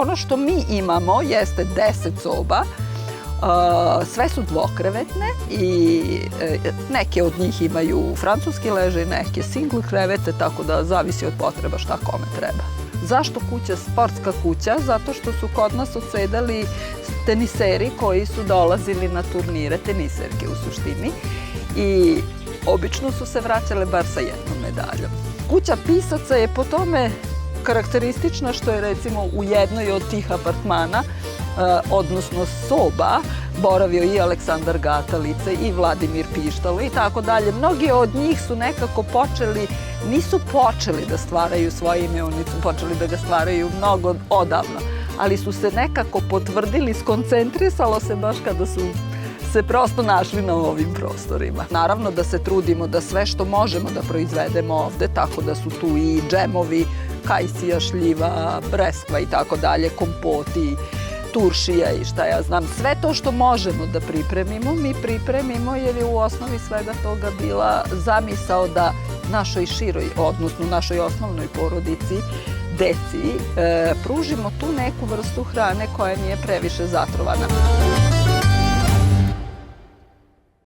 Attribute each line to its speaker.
Speaker 1: Ono što mi imamo jeste 10 soba, sve su dvokrevetne i neke od njih imaju francuski ležaj, neke single krevete, tako da zavisi od potreba šta kome treba. Zašto kuća, sportska kuća? Zato što su kod nas odsedali teniseri koji su dolazili na turnire, teniserke u suštini, i obično su se vraćale bar sa jednom medaljom. Kuća pisaca je po tome karakteristična što je recimo u jednoj od tih apartmana, odnosno soba, boravio i Aleksandar Gatalica i Vladimir Pištalo i tako dalje. Mnogi od njih su nekako nisu počeli da stvaraju svoje ime, oni su počeli da ga stvaraju mnogo odavno, ali su se nekako potvrdili, skoncentrisalo se baš kada su se prosto našli na ovim prostorima. Naravno da se trudimo da sve što možemo da proizvedemo ovde, tako da su tu i džemovi, kajsija, šljiva, breskva i tako dalje, kompoti, turšija i šta ja znam. Sve to što možemo da pripremimo, mi pripremimo jer je u osnovi svega toga bila zamisao da našoj široj, odnosno našoj osnovnoj porodici, deci, pružimo tu neku vrstu hrane koja nije previše zatrovana.